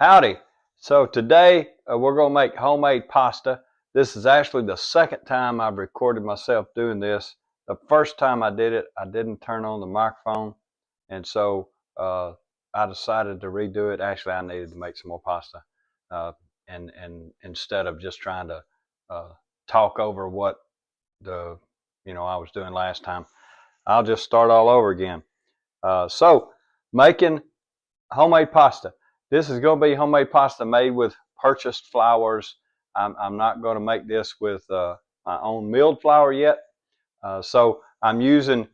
Howdy. So today we're going to make homemade pasta. This is actually the second time I've recorded myself doing this. The first time I did it, I didn't turn on the microphone, and so I decided to redo it. Actually, I needed to make some more pasta, and instead of just trying to talk over what I was doing last time, I'll just start all over again. So making homemade pasta. This is going to be homemade pasta made with purchased flours. I'm not going to make this with my own milled flour yet. So I'm using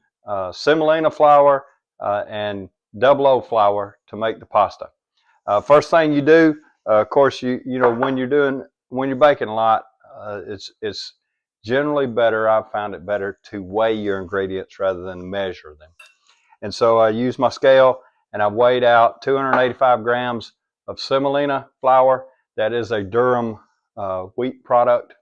semolina flour and double O flour to make the pasta. First thing you do, of course, when you're baking a lot, it's generally better. I've found it better to weigh your ingredients rather than measure them. And so I use my scale, and I weighed out 285 grams of semolina flour. That is a Durham wheat product,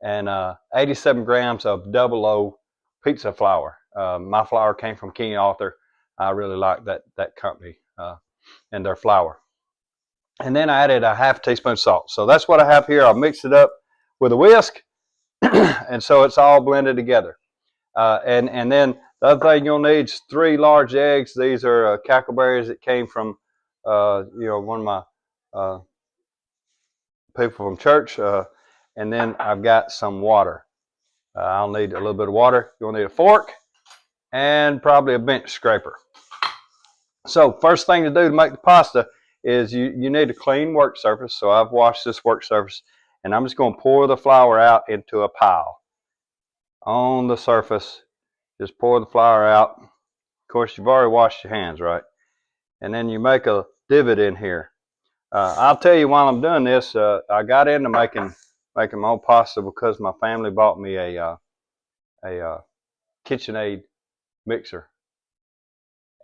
and 87 grams of double O pizza flour. My flour came from King Arthur. I really like that company and their flour. And then I added a half teaspoon salt. So that's what I have here. I'll mix it up with a whisk, and so it's all blended together. And then the other thing you'll need is 3 large eggs. These are cackleberries that came from, one of my people from church. And then I've got some water. I'll need a little bit of water. You'll need a fork and probably a bench scraper. So first thing to do to make the pasta is you need a clean work surface. So I've washed this work surface, and I'm just going to pour the flour out into a pile on the surface. Just pour the flour out. Of course, you've already washed your hands, right? And then you make a divot in here. I'll tell you, while I'm doing this, I got into making my own pasta because my family bought me a KitchenAid mixer,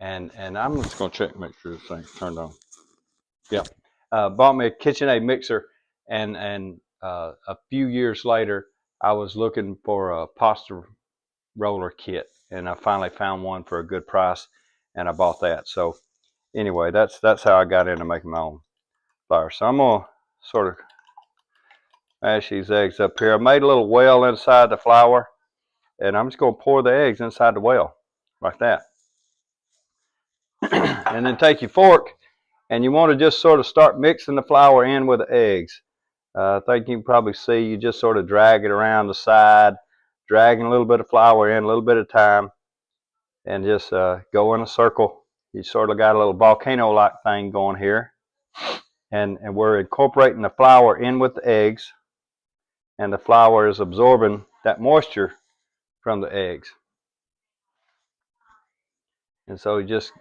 and I'm just gonna check, make sure this thing's turned on. Yeah, bought me a KitchenAid mixer, and a few years later, I was looking for a pasta roller kit, and I finally found one for a good price, and I bought that. So anyway, that's how I got into making my own flour. So I'm gonna sort of mash these eggs up here. I made a little well inside the flour, and I'm just gonna pour the eggs inside the well like that. And then take your fork, and you want to just sort of start mixing the flour in with the eggs. I think you can probably see you just sort of drag it around the side, dragging a little bit of flour in, a little bit of time, and just go in a circle. You sort of got a little volcano-like thing going here, and we're incorporating the flour in with the eggs, and the flour is absorbing that moisture from the eggs. And so you just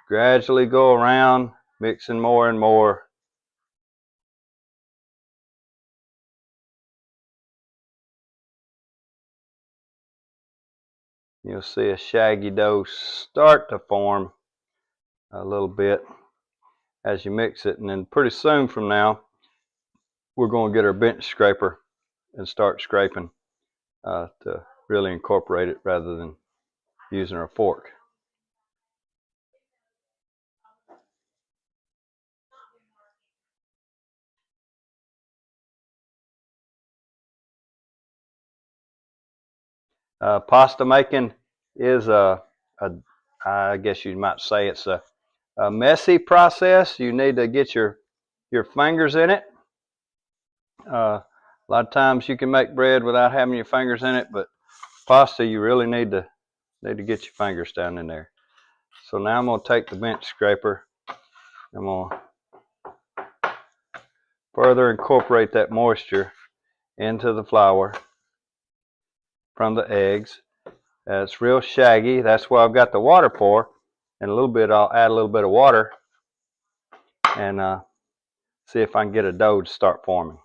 gradually go around, mixing more and more. You'll see a shaggy dough start to form a little bit as you mix it, and then pretty soon from now we're going to get our bench scraper and start scraping to really incorporate it rather than using our fork. Pasta making is I guess you might say it's a messy process. You need to get your fingers in it. A lot of times you can make bread without having your fingers in it, but pasta you really need to get your fingers down in there. So now I'm going to take the bench scraper. I'm going to further incorporate that moisture into the flour from the eggs. It's real shaggy. That's why I've got the water pour, and a little bit I'll add a little bit of water and see if I can get a dough to start forming.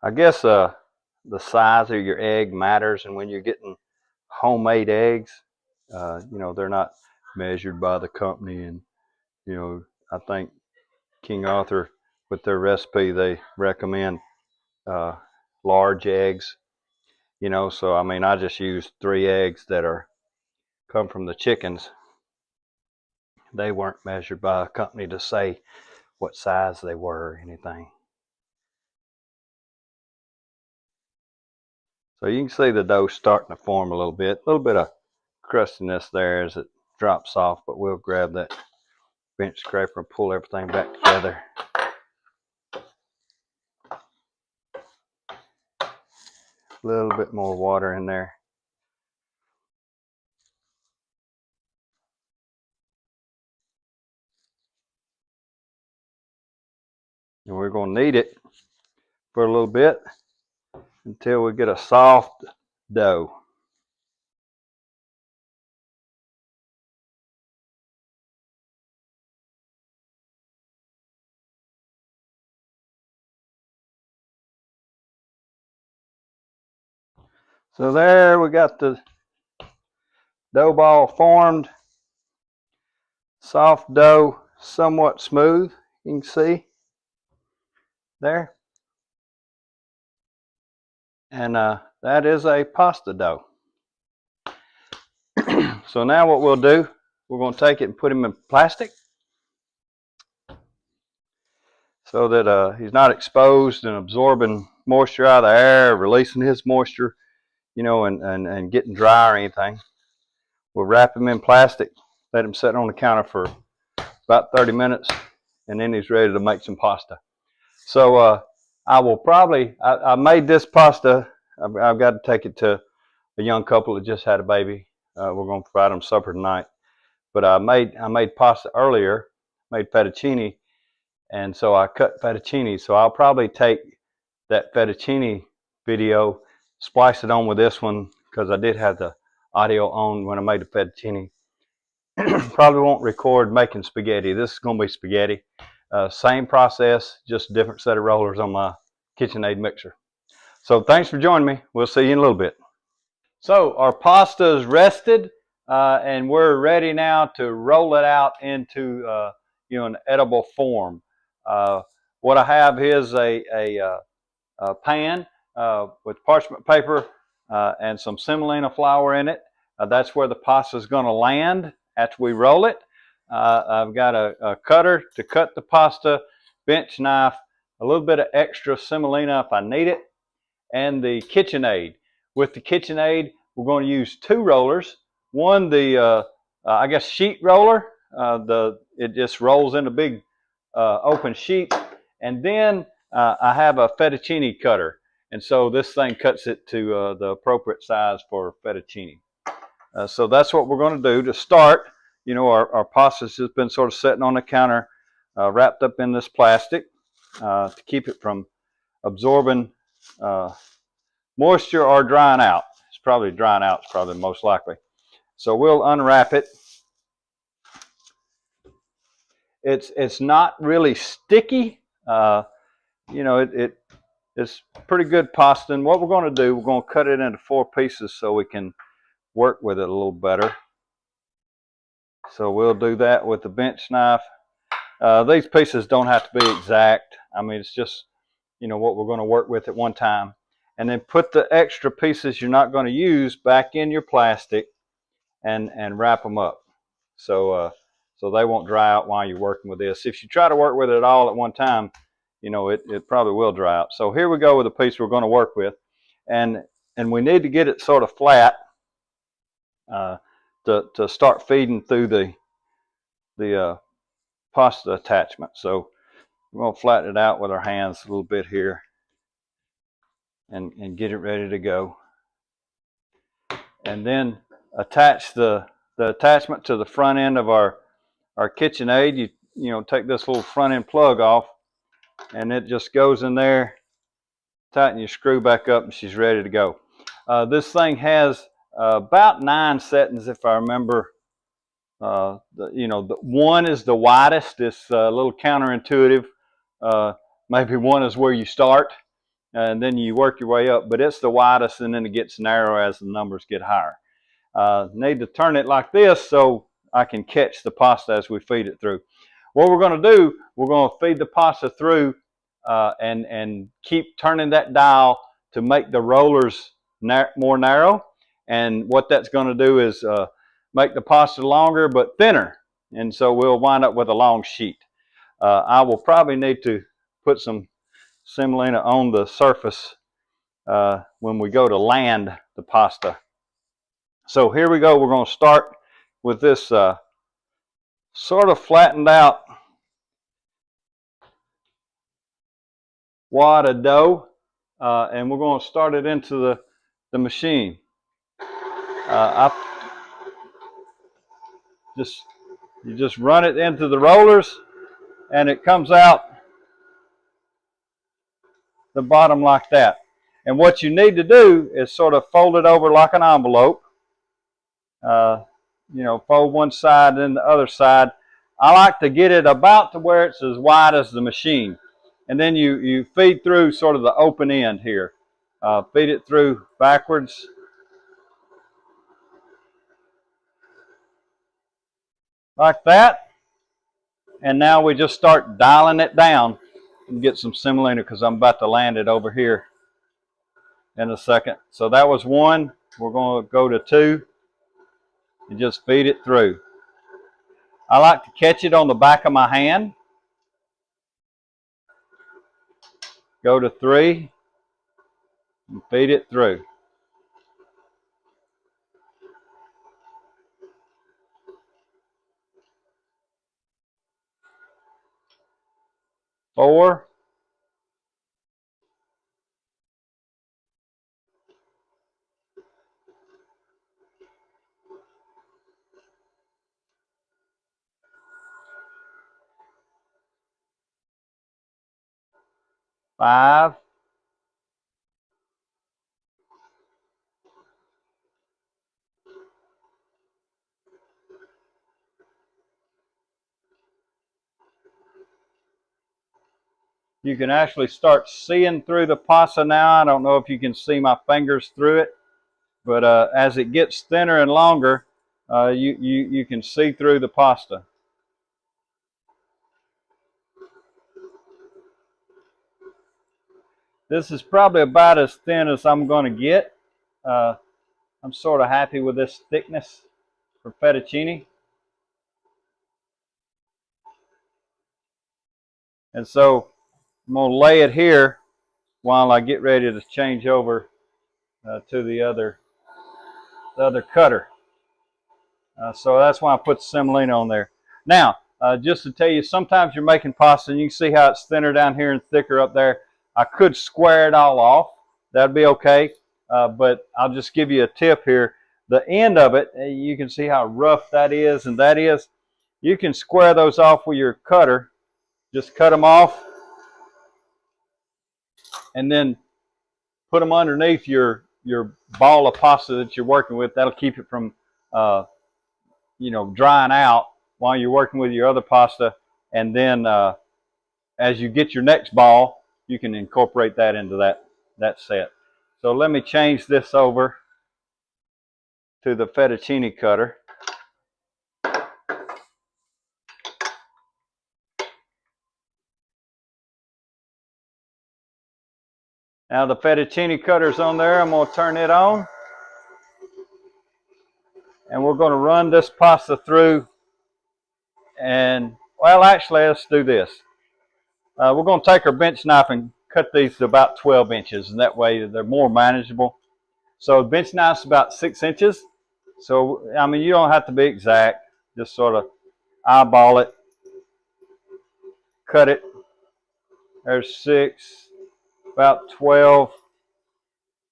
I guess the size of your egg matters, and when you're getting homemade eggs, they're not measured by the company, and I think King Arthur, with their recipe, they recommend large eggs, you know. So I mean, I just use 3 eggs that come from the chickens. They weren't measured by a company to say what size they were or anything. So you can see the dough starting to form a little bit of crustiness there as it drops off, but we'll grab that bench scraper and pull everything back together. A little bit more water in there. And we're going to knead it for a little bit until we get a soft dough. So there we got the dough ball formed. Soft dough, somewhat smooth, you can see there. And that is a pasta dough. So now what we'll do, we're going to take it and put him in plastic so that he's not exposed and absorbing moisture out of the air, releasing his moisture, you know, and getting dry or anything. We'll wrap him in plastic, let him sit on the counter for about 30 minutes, and then he's ready to make some pasta. So I will probably, I made this pasta. I've got to take it to a young couple that just had a baby. We're going to provide them supper tonight. But I made pasta earlier, made fettuccine, and so I cut fettuccine. So I'll probably take that fettuccine video, splice it on with this one, because I did have the audio on when I made the fettuccine. Probably won't record making spaghetti. This is going to be spaghetti. Same process, just a different set of rollers on my KitchenAid mixer. So thanks for joining me. We'll see you in a little bit. So our pasta is rested, and we're ready now to roll it out into you know, an edible form. What I have is a pan with parchment paper and some semolina flour in it. That's where the pasta is going to land after we roll it. I've got a cutter to cut the pasta, bench knife, a little bit of extra semolina if I need it, and the KitchenAid. With the KitchenAid, we're going to use 2 rollers. One, the I guess sheet roller. It just rolls in a big open sheet, and then I have a fettuccine cutter, and so this thing cuts it to the appropriate size for fettuccine. So that's what we're going to do to start. You know, our pasta's just been sort of sitting on the counter, wrapped up in this plastic to keep it from absorbing moisture or drying out. It's probably drying out, it's probably most likely. So we'll unwrap it. It's not really sticky. You know, it's pretty good pasta. And what we're going to do, we're going to cut it into 4 pieces so we can work with it a little better. So we'll do that with the bench knife. These pieces don't have to be exact. I mean, it's just, you know, what we're going to work with at one time. And then put the extra pieces you're not going to use back in your plastic and wrap them up. So so they won't dry out while you're working with this. If you try to work with it all at one time, you know, it probably will dry out. So here we go with the piece we're going to work with. And we need to get it sort of flat to start feeding through the pasta attachment. So we're going to flatten it out with our hands a little bit here and get it ready to go. And then attach the attachment to the front end of our KitchenAid. You know, take this little front end plug off, and it just goes in there. Tighten your screw back up, and she's ready to go. This thing has about 9 settings, if I remember. You know, the 1 is the widest. It's a little counterintuitive. Maybe 1 is where you start, and then you work your way up. But it's the widest, and then it gets narrower as the numbers get higher. Need to turn it like this so I can catch the pasta as we feed it through. What we're going to do, we're going to feed the pasta through and keep turning that dial to make the rollers more narrow. And what that's going to do is make the pasta longer but thinner. And so we'll wind up with a long sheet. I will probably need to put some semolina on the surface when we go to land the pasta. So here we go. We're going to start with this sort of flattened out wad of dough, and we're going to start it into the machine. You just run it into the rollers, and it comes out the bottom like that. And what you need to do is sort of fold it over like an envelope. You know, fold one side and the other side. I like to get it about to where it's as wide as the machine. And then you feed through sort of the open end here. Feed it through backwards. Like that. And now we just start dialing it down and get some semolina, because I'm about to land it over here in a second. So that was one. We're going to go to two and just feed it through. I like to catch it on the back of my hand. Go to three and feed it through. Four. Five. You can actually start seeing through the pasta now. I don't know if you can see my fingers through it, but as it gets thinner and longer, you can see through the pasta. This is probably about as thin as I'm going to get. I'm sort of happy with this thickness for fettuccine. And so I'm going to lay it here while I get ready to change over to the other cutter. So that's why I put the semolina on there. Now, just to tell you, sometimes you're making pasta and you can see how it's thinner down here and thicker up there. I could square it all off. That'd be okay. But I'll just give you a tip here. The end of it, you can see how rough that is and that is. You can square those off with your cutter. Just cut them off and then put them underneath your ball of pasta that you're working with. That'll keep it from you know, drying out while you're working with your other pasta. And then as you get your next ball, you can incorporate that into that set. So let me change this over to the fettuccine cutter. Now the fettuccine cutter's on there. I'm going to turn it on. And we're going to run this pasta through. And, well, actually, let's do this. We're going to take our bench knife and cut these to about 12 inches. And that way they're more manageable. So the bench knife's about 6 inches. So, I mean, you don't have to be exact. Just sort of eyeball it. Cut it. There's 6. About 12,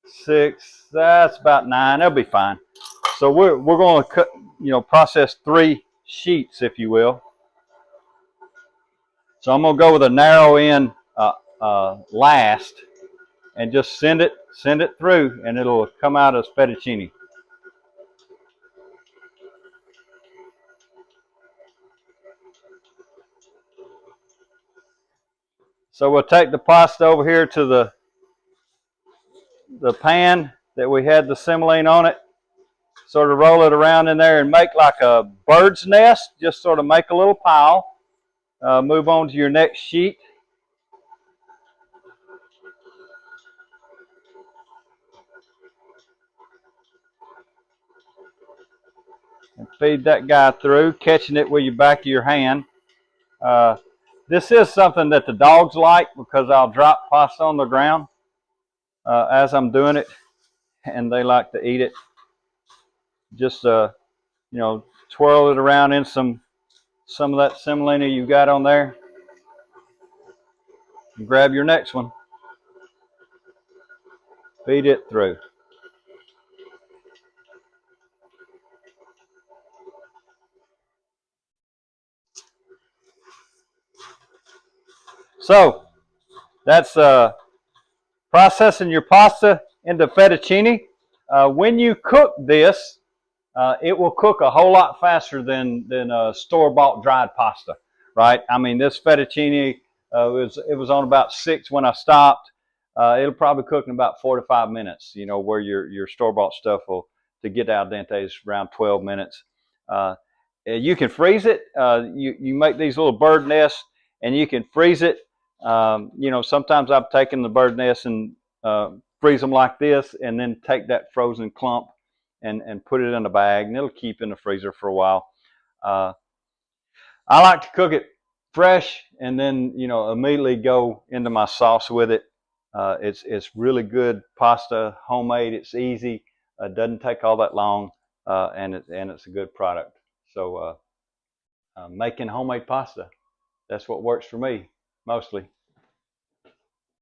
6, that's about 9. That'll be fine. So we're going to cut, you know, process 3 sheets, if you will. So I'm going to go with a narrow end last, and just send it through, and it'll come out as fettuccine. So we'll take the pasta over here to the pan that we had the semolina on it. Sort of roll it around in there and make like a bird's nest. Just sort of make a little pile. Move on to your next sheet. feed that guy through, catching it with your back of your hand. This is something that the dogs like because I'll drop pasta on the ground as I'm doing it, and they like to eat it. Just twirl it around in some of that semolina you got on there. And grab your next one. Feed it through. So that's processing your pasta into fettuccine. When you cook this, it will cook a whole lot faster than store-bought dried pasta, right? I mean, this fettuccine it was on about 6 when I stopped. It'll probably cook in about 4 to 5 minutes. You know, where your store-bought stuff will, to get al dente, is around 12 minutes. You can freeze it. You make these little bird nests, and you can freeze it. Sometimes I've taken the bird nests and freeze them like this, and then take that frozen clump and put it in a bag, and it'll keep in the freezer for a while. I like to cook it fresh, and then immediately go into my sauce with it. It's really good pasta, homemade. It's easy. It doesn't take all that long, and it's a good product. So making homemade pasta, that's what works for me mostly.